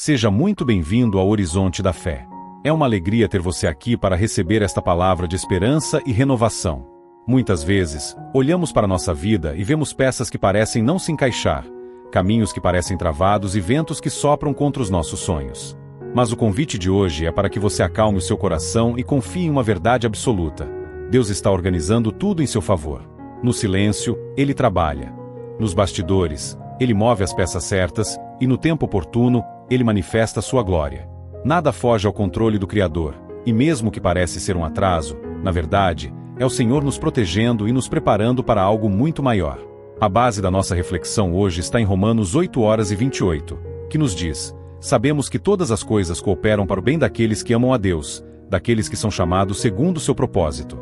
Seja muito bem-vindo ao Horizonte da Fé. É uma alegria ter você aqui para receber esta palavra de esperança e renovação. Muitas vezes, olhamos para nossa vida e vemos peças que parecem não se encaixar, caminhos que parecem travados e ventos que sopram contra os nossos sonhos. Mas o convite de hoje é para que você acalme o seu coração e confie em uma verdade absoluta. Deus está organizando tudo em seu favor. No silêncio, Ele trabalha. Nos bastidores, Ele move as peças certas, e no tempo oportuno, Ele manifesta sua glória. Nada foge ao controle do Criador, e mesmo que parece ser um atraso, na verdade, é o Senhor nos protegendo e nos preparando para algo muito maior. A base da nossa reflexão hoje está em Romanos 8:28, que nos diz: sabemos que todas as coisas cooperam para o bem daqueles que amam a Deus, daqueles que são chamados segundo o seu propósito.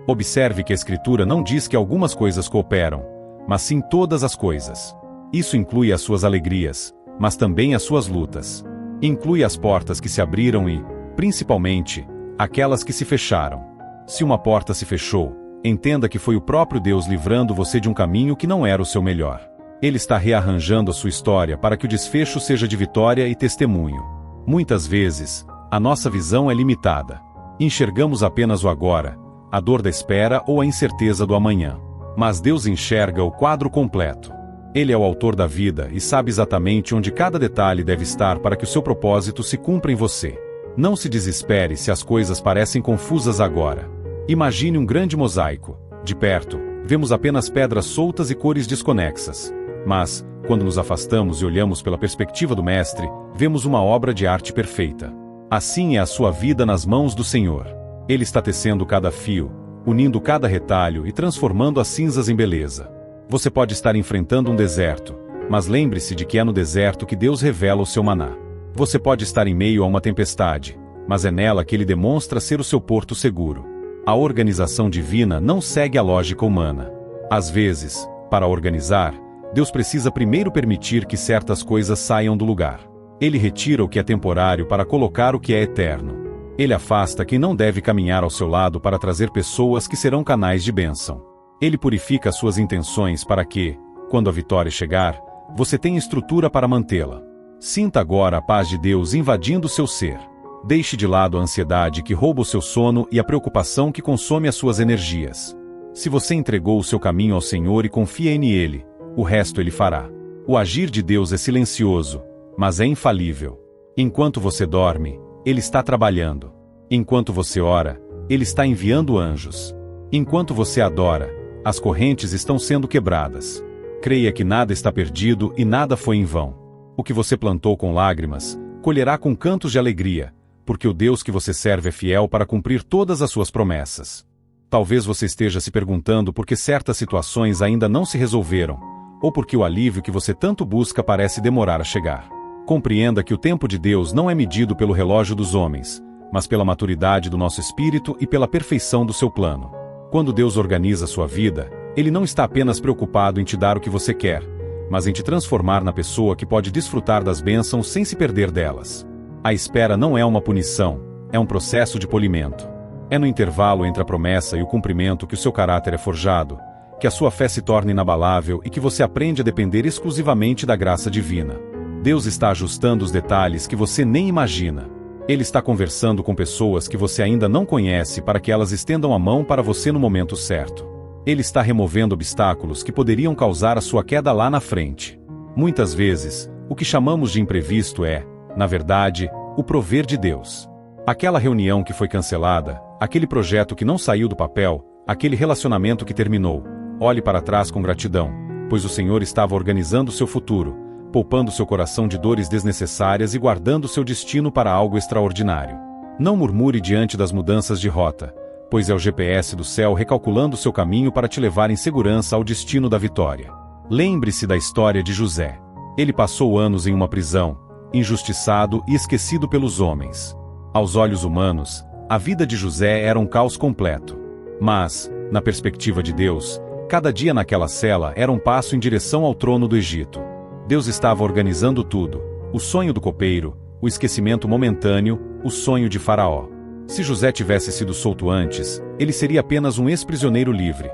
Observe que a Escritura não diz que algumas coisas cooperam, mas sim todas as coisas. Isso inclui as suas alegrias, mas também as suas lutas. Inclui as portas que se abriram e, principalmente, aquelas que se fecharam. Se uma porta se fechou, entenda que foi o próprio Deus livrando você de um caminho que não era o seu melhor. Ele está rearranjando a sua história para que o desfecho seja de vitória e testemunho. Muitas vezes, a nossa visão é limitada. Enxergamos apenas o agora, a dor da espera ou a incerteza do amanhã. Mas Deus enxerga o quadro completo. Ele é o autor da vida e sabe exatamente onde cada detalhe deve estar para que o seu propósito se cumpra em você. Não se desespere se as coisas parecem confusas agora. Imagine um grande mosaico. De perto, vemos apenas pedras soltas e cores desconexas. Mas, quando nos afastamos e olhamos pela perspectiva do Mestre, vemos uma obra de arte perfeita. Assim é a sua vida nas mãos do Senhor. Ele está tecendo cada fio, unindo cada retalho e transformando as cinzas em beleza. Você pode estar enfrentando um deserto, mas lembre-se de que é no deserto que Deus revela o seu maná. Você pode estar em meio a uma tempestade, mas é nela que Ele demonstra ser o seu porto seguro. A organização divina não segue a lógica humana. Às vezes, para organizar, Deus precisa primeiro permitir que certas coisas saiam do lugar. Ele retira o que é temporário para colocar o que é eterno. Ele afasta quem não deve caminhar ao seu lado para trazer pessoas que serão canais de bênção. Ele purifica suas intenções para que, quando a vitória chegar, você tenha estrutura para mantê-la. Sinta agora a paz de Deus invadindo seu ser. Deixe de lado a ansiedade que rouba o seu sono e a preocupação que consome as suas energias. Se você entregou o seu caminho ao Senhor e confia nele, o resto Ele fará. O agir de Deus é silencioso, mas é infalível. Enquanto você dorme, Ele está trabalhando. Enquanto você ora, Ele está enviando anjos. Enquanto você adora, as correntes estão sendo quebradas. Creia que nada está perdido e nada foi em vão. O que você plantou com lágrimas, colherá com cantos de alegria, porque o Deus que você serve é fiel para cumprir todas as suas promessas. Talvez você esteja se perguntando por que certas situações ainda não se resolveram, ou porque o alívio que você tanto busca parece demorar a chegar. Compreenda que o tempo de Deus não é medido pelo relógio dos homens, mas pela maturidade do nosso espírito e pela perfeição do seu plano. Quando Deus organiza sua vida, Ele não está apenas preocupado em te dar o que você quer, mas em te transformar na pessoa que pode desfrutar das bênçãos sem se perder delas. A espera não é uma punição, é um processo de polimento. É no intervalo entre a promessa e o cumprimento que o seu caráter é forjado, que a sua fé se torna inabalável e que você aprende a depender exclusivamente da graça divina. Deus está ajustando os detalhes que você nem imagina. Ele está conversando com pessoas que você ainda não conhece para que elas estendam a mão para você no momento certo. Ele está removendo obstáculos que poderiam causar a sua queda lá na frente. Muitas vezes, o que chamamos de imprevisto é, na verdade, o prover de Deus. Aquela reunião que foi cancelada, aquele projeto que não saiu do papel, aquele relacionamento que terminou. Olhe para trás com gratidão, pois o Senhor estava organizando seu futuro, poupando seu coração de dores desnecessárias e guardando seu destino para algo extraordinário. Não murmure diante das mudanças de rota, pois é o GPS do céu recalculando seu caminho para te levar em segurança ao destino da vitória. Lembre-se da história de José. Ele passou anos em uma prisão, injustiçado e esquecido pelos homens. Aos olhos humanos, a vida de José era um caos completo. Mas, na perspectiva de Deus, cada dia naquela cela era um passo em direção ao trono do Egito. Deus estava organizando tudo: o sonho do copeiro, o esquecimento momentâneo, o sonho de Faraó. Se José tivesse sido solto antes, ele seria apenas um ex-prisioneiro livre.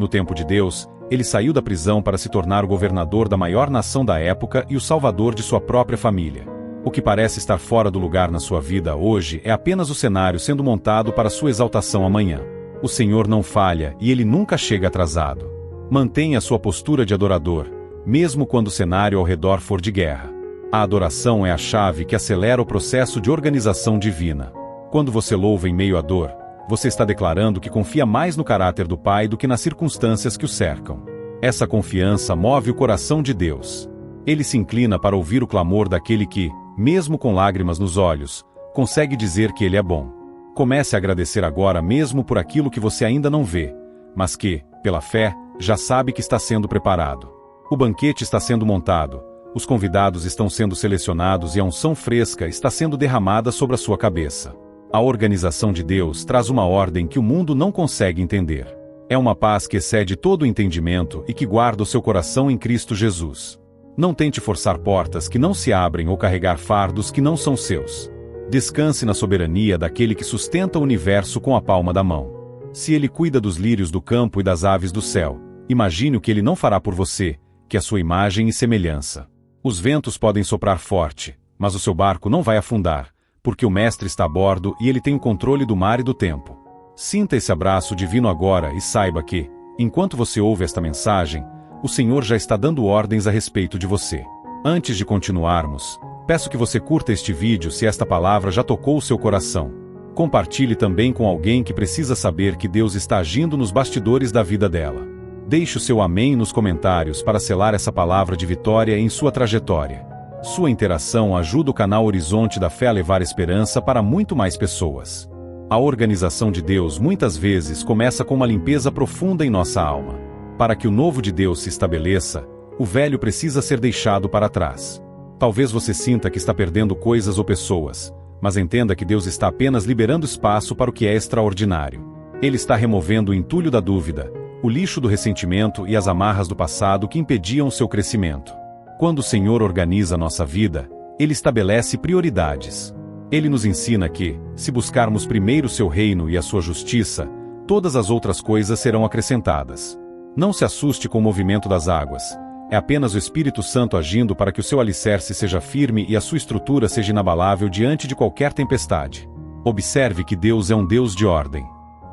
No tempo de Deus, ele saiu da prisão para se tornar o governador da maior nação da época e o salvador de sua própria família. O que parece estar fora do lugar na sua vida hoje é apenas o cenário sendo montado para sua exaltação amanhã. O Senhor não falha e Ele nunca chega atrasado. Mantenha sua postura de adorador, mesmo quando o cenário ao redor for de guerra. A adoração é a chave que acelera o processo de organização divina. Quando você louva em meio à dor, você está declarando que confia mais no caráter do Pai do que nas circunstâncias que o cercam. Essa confiança move o coração de Deus. Ele se inclina para ouvir o clamor daquele que, mesmo com lágrimas nos olhos, consegue dizer que Ele é bom. Comece a agradecer agora mesmo por aquilo que você ainda não vê, mas que, pela fé, já sabe que está sendo preparado. O banquete está sendo montado, os convidados estão sendo selecionados e a unção fresca está sendo derramada sobre a sua cabeça. A organização de Deus traz uma ordem que o mundo não consegue entender. É uma paz que excede todo o entendimento e que guarda o seu coração em Cristo Jesus. Não tente forçar portas que não se abrem ou carregar fardos que não são seus. Descanse na soberania daquele que sustenta o universo com a palma da mão. Se Ele cuida dos lírios do campo e das aves do céu, imagine o que Ele não fará por você, que é sua imagem e semelhança. Os ventos podem soprar forte, mas o seu barco não vai afundar, porque o Mestre está a bordo e Ele tem o controle do mar e do tempo. Sinta esse abraço divino agora e saiba que, enquanto você ouve esta mensagem, o Senhor já está dando ordens a respeito de você. Antes de continuarmos, peço que você curta este vídeo se esta palavra já tocou o seu coração. Compartilhe também com alguém que precisa saber que Deus está agindo nos bastidores da vida dela. Deixe o seu amém nos comentários para selar essa palavra de vitória em sua trajetória. Sua interação ajuda o canal Horizonte da Fé a levar esperança para muito mais pessoas. A organização de Deus muitas vezes começa com uma limpeza profunda em nossa alma. Para que o novo de Deus se estabeleça, o velho precisa ser deixado para trás. Talvez você sinta que está perdendo coisas ou pessoas, mas entenda que Deus está apenas liberando espaço para o que é extraordinário. Ele está removendo o entulho da dúvida, o lixo do ressentimento e as amarras do passado que impediam o seu crescimento. Quando o Senhor organiza nossa vida, Ele estabelece prioridades. Ele nos ensina que, se buscarmos primeiro o seu reino e a sua justiça, todas as outras coisas serão acrescentadas. Não se assuste com o movimento das águas. É apenas o Espírito Santo agindo para que o seu alicerce seja firme e a sua estrutura seja inabalável diante de qualquer tempestade. Observe que Deus é um Deus de ordem.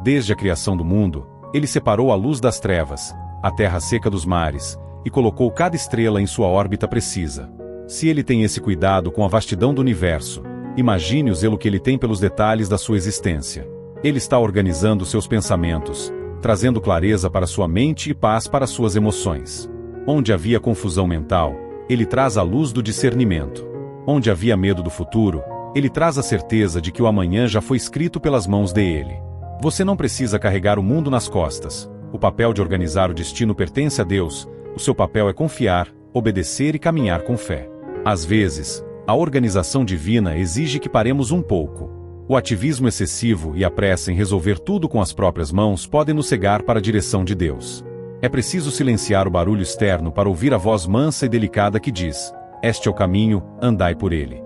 Desde a criação do mundo, Ele separou a luz das trevas, a terra seca dos mares, e colocou cada estrela em sua órbita precisa. Se Ele tem esse cuidado com a vastidão do universo, imagine o zelo que Ele tem pelos detalhes da sua existência. Ele está organizando seus pensamentos, trazendo clareza para sua mente e paz para suas emoções. Onde havia confusão mental, Ele traz a luz do discernimento. Onde havia medo do futuro, Ele traz a certeza de que o amanhã já foi escrito pelas mãos dele. Você não precisa carregar o mundo nas costas. O papel de organizar o destino pertence a Deus. O seu papel é confiar, obedecer e caminhar com fé. Às vezes, a organização divina exige que paremos um pouco. O ativismo excessivo e a pressa em resolver tudo com as próprias mãos podem nos cegar para a direção de Deus. É preciso silenciar o barulho externo para ouvir a voz mansa e delicada que diz: "Este é o caminho, andai por ele."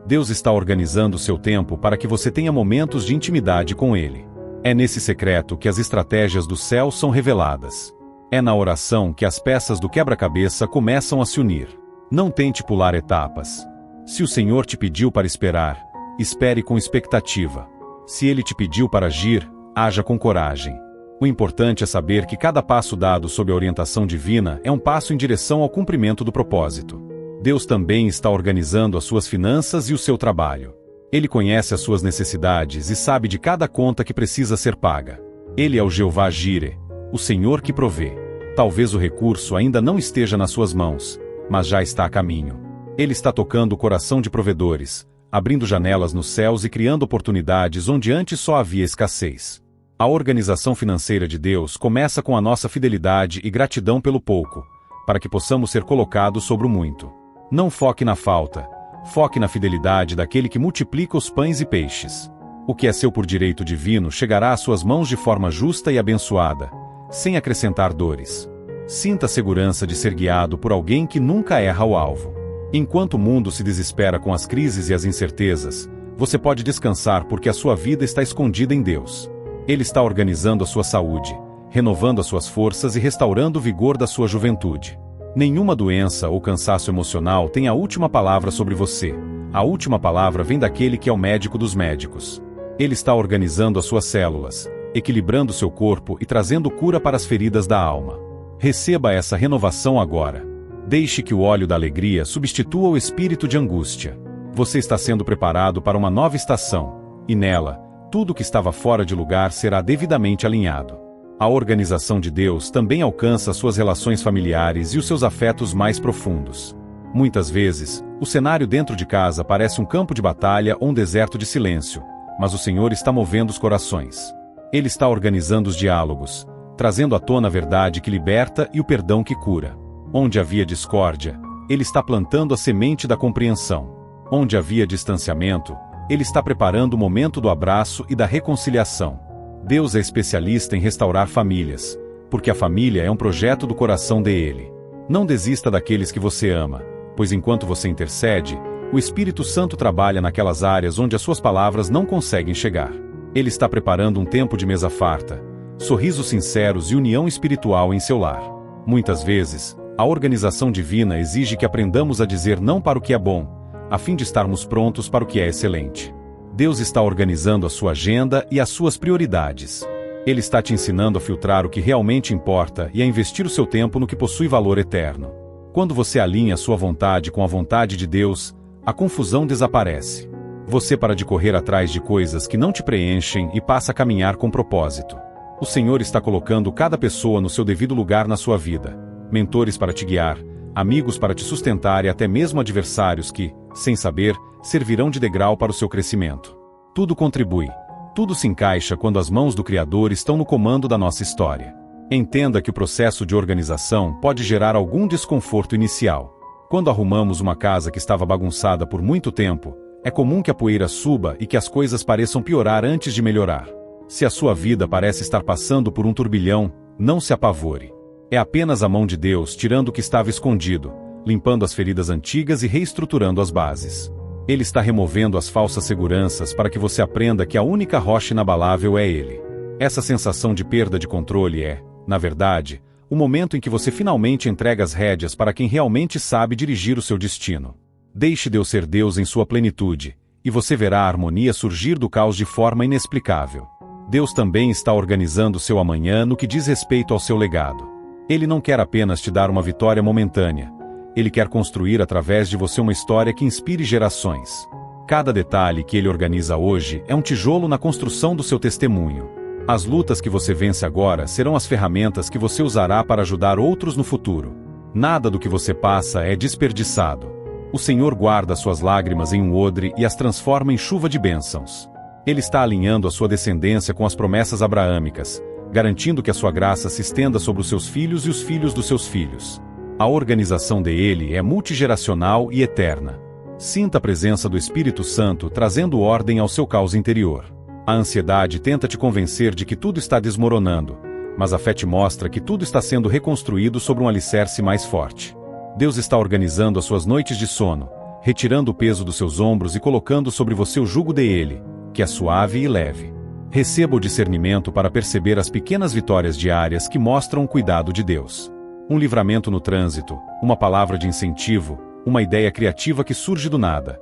Deus está organizando o seu tempo para que você tenha momentos de intimidade com Ele. É nesse secreto que as estratégias do céu são reveladas. É na oração que as peças do quebra-cabeça começam a se unir. Não tente pular etapas. Se o Senhor te pediu para esperar, espere com expectativa. Se Ele te pediu para agir, haja com coragem. O importante é saber que cada passo dado sob a orientação divina é um passo em direção ao cumprimento do propósito. Deus também está organizando as suas finanças e o seu trabalho. Ele conhece as suas necessidades e sabe de cada conta que precisa ser paga. Ele é o Jeová Jireh, o Senhor que provê. Talvez o recurso ainda não esteja nas suas mãos, mas já está a caminho. Ele está tocando o coração de provedores, abrindo janelas nos céus e criando oportunidades onde antes só havia escassez. A organização financeira de Deus começa com a nossa fidelidade e gratidão pelo pouco, para que possamos ser colocados sobre o muito. Não foque na falta, foque na fidelidade daquele que multiplica os pães e peixes. O que é seu por direito divino chegará às suas mãos de forma justa e abençoada, sem acrescentar dores. Sinta a segurança de ser guiado por alguém que nunca erra o alvo. Enquanto o mundo se desespera com as crises e as incertezas, você pode descansar porque a sua vida está escondida em Deus. Ele está organizando a sua saúde, renovando as suas forças e restaurando o vigor da sua juventude. Nenhuma doença ou cansaço emocional tem a última palavra sobre você, A última palavra vem daquele que é o médico dos médicos. Ele está organizando as suas células, equilibrando seu corpo e trazendo cura para as feridas da alma. Receba essa renovação agora. Deixe que o óleo da alegria substitua o espírito de angústia. Você está sendo preparado para uma nova estação, e nela, tudo que estava fora de lugar será devidamente alinhado. A organização de Deus também alcança suas relações familiares e os seus afetos mais profundos. Muitas vezes, o cenário dentro de casa parece um campo de batalha ou um deserto de silêncio, mas o Senhor está movendo os corações. Ele está organizando os diálogos, trazendo à tona a verdade que liberta e o perdão que cura. Onde havia discórdia, Ele está plantando a semente da compreensão. Onde havia distanciamento, Ele está preparando o momento do abraço e da reconciliação. Deus é especialista em restaurar famílias, porque a família é um projeto do coração dele. Não desista daqueles que você ama, pois enquanto você intercede, o Espírito Santo trabalha naquelas áreas onde as suas palavras não conseguem chegar. Ele está preparando um tempo de mesa farta, sorrisos sinceros e união espiritual em seu lar. Muitas vezes, a organização divina exige que aprendamos a dizer não para o que é bom, a fim de estarmos prontos para o que é excelente. Deus está organizando a sua agenda e as suas prioridades. Ele está te ensinando a filtrar o que realmente importa e a investir o seu tempo no que possui valor eterno. Quando você alinha a sua vontade com a vontade de Deus, a confusão desaparece. Você para de correr atrás de coisas que não te preenchem e passa a caminhar com propósito. O Senhor está colocando cada pessoa no seu devido lugar na sua vida. Mentores para te guiar, amigos para te sustentar e até mesmo adversários que, sem saber, servirão de degrau para o seu crescimento. Tudo contribui. Tudo se encaixa quando as mãos do Criador estão no comando da nossa história. Entenda que o processo de organização pode gerar algum desconforto inicial. Quando arrumamos uma casa que estava bagunçada por muito tempo, é comum que a poeira suba e que as coisas pareçam piorar antes de melhorar. Se a sua vida parece estar passando por um turbilhão, não se apavore. É apenas a mão de Deus tirando o que estava escondido, limpando as feridas antigas e reestruturando as bases. Ele está removendo as falsas seguranças para que você aprenda que a única rocha inabalável é Ele. Essa sensação de perda de controle é, na verdade, o momento em que você finalmente entrega as rédeas para quem realmente sabe dirigir o seu destino. Deixe Deus ser Deus em sua plenitude, e você verá a harmonia surgir do caos de forma inexplicável. Deus também está organizando seu amanhã no que diz respeito ao seu legado. Ele não quer apenas te dar uma vitória momentânea. Ele quer construir através de você uma história que inspire gerações. Cada detalhe que Ele organiza hoje é um tijolo na construção do seu testemunho. As lutas que você vence agora serão as ferramentas que você usará para ajudar outros no futuro. Nada do que você passa é desperdiçado. O Senhor guarda suas lágrimas em um odre e as transforma em chuva de bênçãos. Ele está alinhando a sua descendência com as promessas abraâmicas, garantindo que a sua graça se estenda sobre os seus filhos e os filhos dos seus filhos. A organização dele é multigeracional e eterna. Sinta a presença do Espírito Santo trazendo ordem ao seu caos interior. A ansiedade tenta te convencer de que tudo está desmoronando, mas a fé te mostra que tudo está sendo reconstruído sobre um alicerce mais forte. Deus está organizando as suas noites de sono, retirando o peso dos seus ombros e colocando sobre você o jugo dele, que é suave e leve. Receba o discernimento para perceber as pequenas vitórias diárias que mostram o cuidado de Deus. Um livramento no trânsito, uma palavra de incentivo, uma ideia criativa que surge do nada.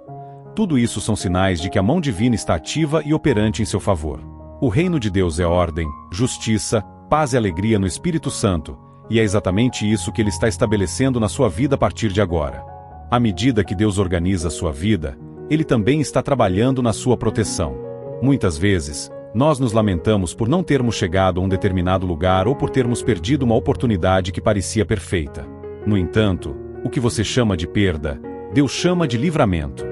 Tudo isso são sinais de que a mão divina está ativa e operante em seu favor. O reino de Deus é ordem, justiça, paz e alegria no Espírito Santo, e é exatamente isso que Ele está estabelecendo na sua vida a partir de agora. À medida que Deus organiza a sua vida, Ele também está trabalhando na sua proteção. Muitas vezes, nós nos lamentamos por não termos chegado a um determinado lugar ou por termos perdido uma oportunidade que parecia perfeita. No entanto, o que você chama de perda, Deus chama de livramento.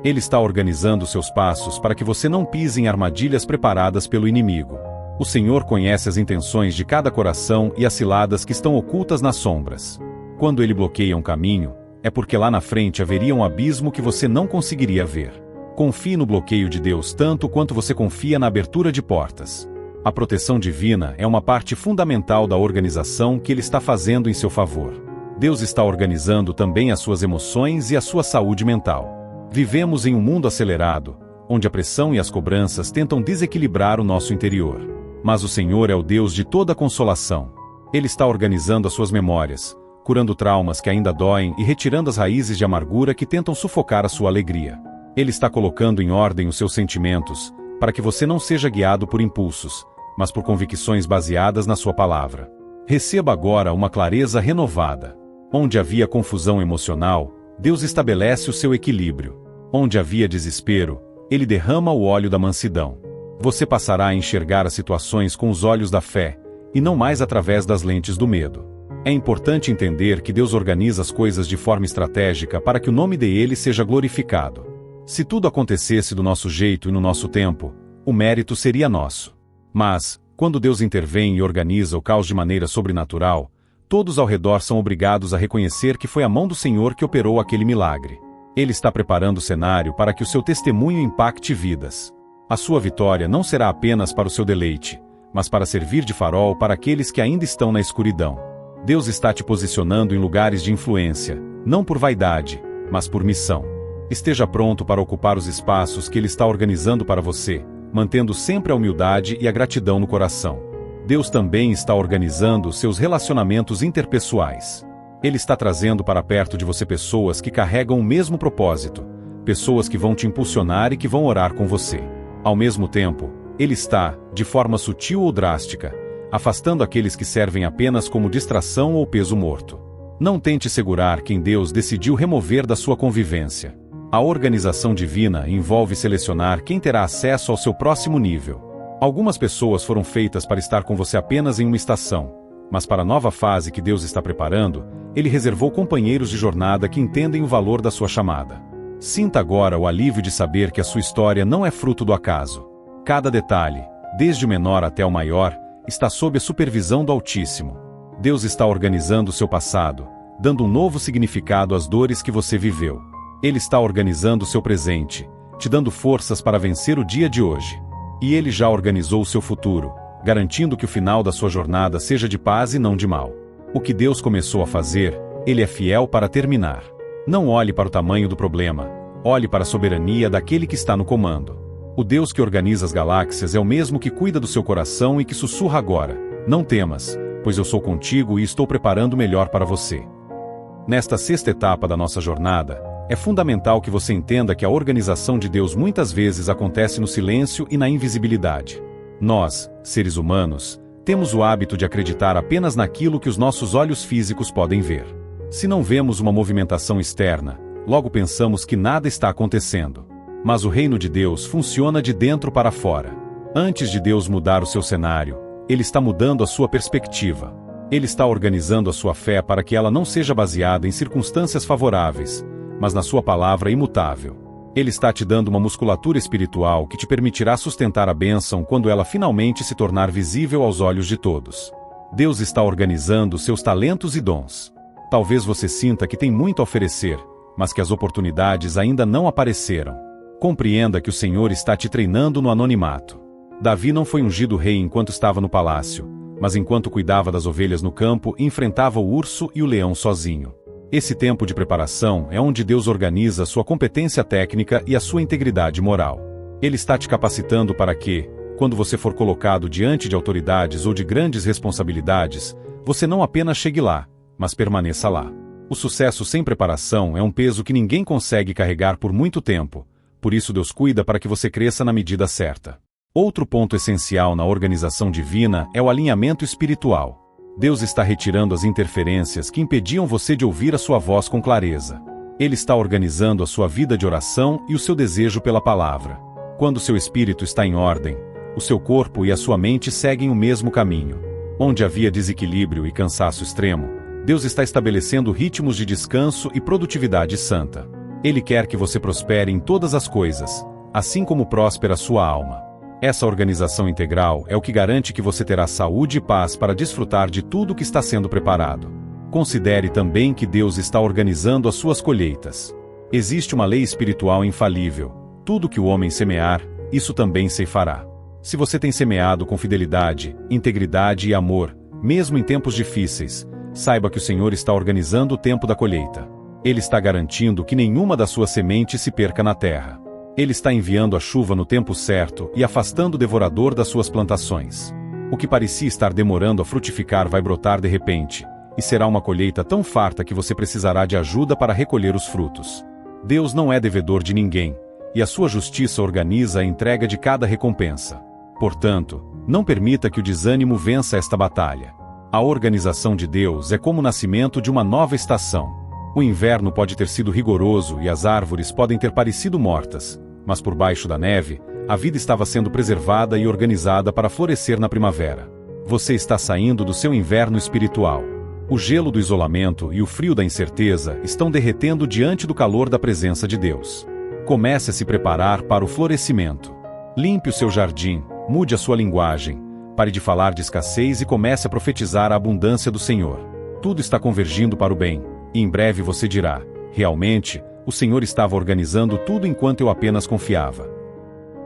Ele está organizando seus passos para que você não pise em armadilhas preparadas pelo inimigo. O Senhor conhece as intenções de cada coração e as ciladas que estão ocultas nas sombras. Quando Ele bloqueia um caminho, é porque lá na frente haveria um abismo que você não conseguiria ver. Confie no bloqueio de Deus tanto quanto você confia na abertura de portas. A proteção divina é uma parte fundamental da organização que Ele está fazendo em seu favor. Deus está organizando também as suas emoções e a sua saúde mental. Vivemos em um mundo acelerado, onde a pressão e as cobranças tentam desequilibrar o nosso interior. Mas o Senhor é o Deus de toda consolação. Ele está organizando as suas memórias, curando traumas que ainda doem e retirando as raízes de amargura que tentam sufocar a sua alegria. Ele está colocando em ordem os seus sentimentos, para que você não seja guiado por impulsos, mas por convicções baseadas na sua palavra. Receba agora uma clareza renovada. Onde havia confusão emocional, Deus estabelece o seu equilíbrio. Onde havia desespero, Ele derrama o óleo da mansidão. Você passará a enxergar as situações com os olhos da fé, e não mais através das lentes do medo. É importante entender que Deus organiza as coisas de forma estratégica para que o nome dele seja glorificado. Se tudo acontecesse do nosso jeito e no nosso tempo, o mérito seria nosso. Mas, quando Deus intervém e organiza o caos de maneira sobrenatural, todos ao redor são obrigados a reconhecer que foi a mão do Senhor que operou aquele milagre. Ele está preparando o cenário para que o seu testemunho impacte vidas. A sua vitória não será apenas para o seu deleite, mas para servir de farol para aqueles que ainda estão na escuridão. Deus está te posicionando em lugares de influência, não por vaidade, mas por missão. Esteja pronto para ocupar os espaços que Ele está organizando para você, mantendo sempre a humildade e a gratidão no coração. Deus também está organizando seus relacionamentos interpessoais. Ele está trazendo para perto de você pessoas que carregam o mesmo propósito, pessoas que vão te impulsionar e que vão orar com você. Ao mesmo tempo, Ele está, de forma sutil ou drástica, afastando aqueles que servem apenas como distração ou peso morto. Não tente segurar quem Deus decidiu remover da sua convivência. A organização divina envolve selecionar quem terá acesso ao seu próximo nível. Algumas pessoas foram feitas para estar com você apenas em uma estação, mas para a nova fase que Deus está preparando, Ele reservou companheiros de jornada que entendem o valor da sua chamada. Sinta agora o alívio de saber que a sua história não é fruto do acaso. Cada detalhe, desde o menor até o maior, está sob a supervisão do Altíssimo. Deus está organizando o seu passado, dando um novo significado às dores que você viveu. Ele está organizando o seu presente, te dando forças para vencer o dia de hoje. E Ele já organizou o seu futuro, garantindo que o final da sua jornada seja de paz e não de mal. O que Deus começou a fazer, Ele é fiel para terminar. Não olhe para o tamanho do problema, olhe para a soberania daquele que está no comando. O Deus que organiza as galáxias é o mesmo que cuida do seu coração e que sussurra agora: não temas, pois eu sou contigo e estou preparando o melhor para você. Nesta sexta etapa da nossa jornada, é fundamental que você entenda que a organização de Deus muitas vezes acontece no silêncio e na invisibilidade. Nós, seres humanos, temos o hábito de acreditar apenas naquilo que os nossos olhos físicos podem ver. Se não vemos uma movimentação externa, logo pensamos que nada está acontecendo. Mas o reino de Deus funciona de dentro para fora. Antes de Deus mudar o seu cenário, Ele está mudando a sua perspectiva. Ele está organizando a sua fé para que ela não seja baseada em circunstâncias favoráveis, mas na sua palavra imutável. Ele está te dando uma musculatura espiritual que te permitirá sustentar a bênção quando ela finalmente se tornar visível aos olhos de todos. Deus está organizando seus talentos e dons. Talvez você sinta que tem muito a oferecer, mas que as oportunidades ainda não apareceram. Compreenda que o Senhor está te treinando no anonimato. Davi não foi ungido rei enquanto estava no palácio, mas enquanto cuidava das ovelhas no campo e enfrentava o urso e o leão sozinho. Esse tempo de preparação é onde Deus organiza sua competência técnica e a sua integridade moral. Ele está te capacitando para que, quando você for colocado diante de autoridades ou de grandes responsabilidades, você não apenas chegue lá, mas permaneça lá. O sucesso sem preparação é um peso que ninguém consegue carregar por muito tempo, por isso Deus cuida para que você cresça na medida certa. Outro ponto essencial na organização divina é o alinhamento espiritual. Deus está retirando as interferências que impediam você de ouvir a sua voz com clareza. Ele está organizando a sua vida de oração e o seu desejo pela palavra. Quando seu espírito está em ordem, o seu corpo e a sua mente seguem o mesmo caminho. Onde havia desequilíbrio e cansaço extremo, Deus está estabelecendo ritmos de descanso e produtividade santa. Ele quer que você prospere em todas as coisas, assim como próspera a sua alma. Essa organização integral é o que garante que você terá saúde e paz para desfrutar de tudo que está sendo preparado. Considere também que Deus está organizando as suas colheitas. Existe uma lei espiritual infalível: tudo que o homem semear, isso também ceifará. Se você tem semeado com fidelidade, integridade e amor, mesmo em tempos difíceis, saiba que o Senhor está organizando o tempo da colheita. Ele está garantindo que nenhuma das suas sementes se perca na terra. Ele está enviando a chuva no tempo certo e afastando o devorador das suas plantações. O que parecia estar demorando a frutificar vai brotar de repente, e será uma colheita tão farta que você precisará de ajuda para recolher os frutos. Deus não é devedor de ninguém, e a sua justiça organiza a entrega de cada recompensa. Portanto, não permita que o desânimo vença esta batalha. A organização de Deus é como o nascimento de uma nova estação. O inverno pode ter sido rigoroso e as árvores podem ter parecido mortas, mas por baixo da neve, a vida estava sendo preservada e organizada para florescer na primavera. Você está saindo do seu inverno espiritual. O gelo do isolamento e o frio da incerteza estão derretendo diante do calor da presença de Deus. Comece a se preparar para o florescimento. Limpe o seu jardim, mude a sua linguagem, pare de falar de escassez e comece a profetizar a abundância do Senhor. Tudo está convergindo para o bem, e em breve você dirá: realmente, o Senhor estava organizando tudo enquanto eu apenas confiava.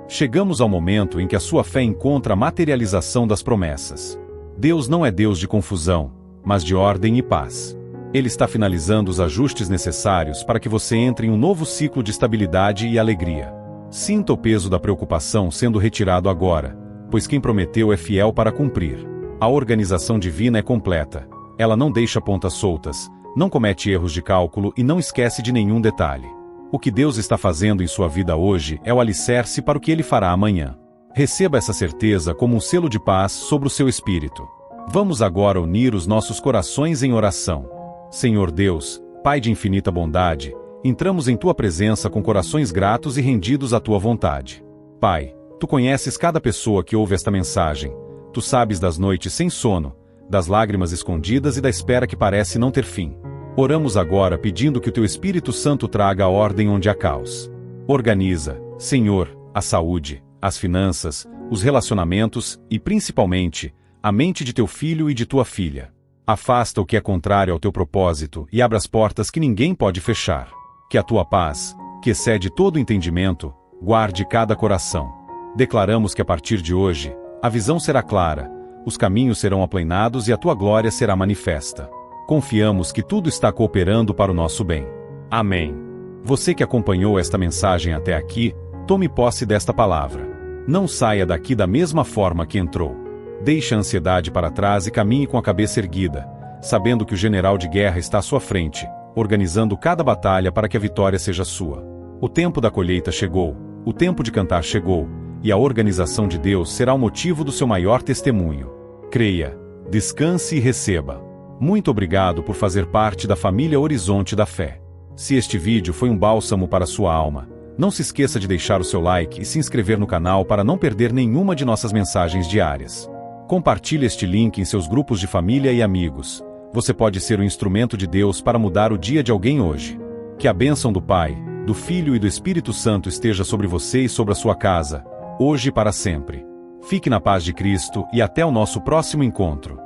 Chegamos ao momento em que a sua fé encontra a materialização das promessas. Deus não é Deus de confusão, mas de ordem e paz. Ele está finalizando os ajustes necessários para que você entre em um novo ciclo de estabilidade e alegria. Sinta o peso da preocupação sendo retirado agora, pois quem prometeu é fiel para cumprir. A organização divina é completa. Ela não deixa pontas soltas, não comete erros de cálculo e não esquece de nenhum detalhe. O que Deus está fazendo em sua vida hoje é o alicerce para o que Ele fará amanhã. Receba essa certeza como um selo de paz sobre o seu espírito. Vamos agora unir os nossos corações em oração. Senhor Deus, Pai de infinita bondade, entramos em Tua presença com corações gratos e rendidos à Tua vontade. Pai, Tu conheces cada pessoa que ouve esta mensagem. Tu sabes das noites sem sono, das lágrimas escondidas e da espera que parece não ter fim. Oramos agora pedindo que o Teu Espírito Santo traga a ordem onde há caos. Organiza, Senhor, a saúde, as finanças, os relacionamentos e, principalmente, a mente de Teu filho e de Tua filha. Afasta o que é contrário ao Teu propósito e abra as portas que ninguém pode fechar. Que a Tua paz, que excede todo entendimento, guarde cada coração. Declaramos que a partir de hoje, a visão será clara, os caminhos serão aplainados e a Tua glória será manifesta. Confiamos que tudo está cooperando para o nosso bem. Amém. Você que acompanhou esta mensagem até aqui, tome posse desta palavra. Não saia daqui da mesma forma que entrou. Deixe a ansiedade para trás e caminhe com a cabeça erguida, sabendo que o general de guerra está à sua frente, organizando cada batalha para que a vitória seja sua. O tempo da colheita chegou, o tempo de cantar chegou, e a organização de Deus será o motivo do seu maior testemunho. Creia, descanse e receba. Muito obrigado por fazer parte da família Horizonte da Fé. Se este vídeo foi um bálsamo para sua alma, não se esqueça de deixar o seu like e se inscrever no canal para não perder nenhuma de nossas mensagens diárias. Compartilhe este link em seus grupos de família e amigos. Você pode ser o instrumento de Deus para mudar o dia de alguém hoje. Que a bênção do Pai, do Filho e do Espírito Santo esteja sobre você e sobre a sua casa, hoje e para sempre. Fique na paz de Cristo e até o nosso próximo encontro.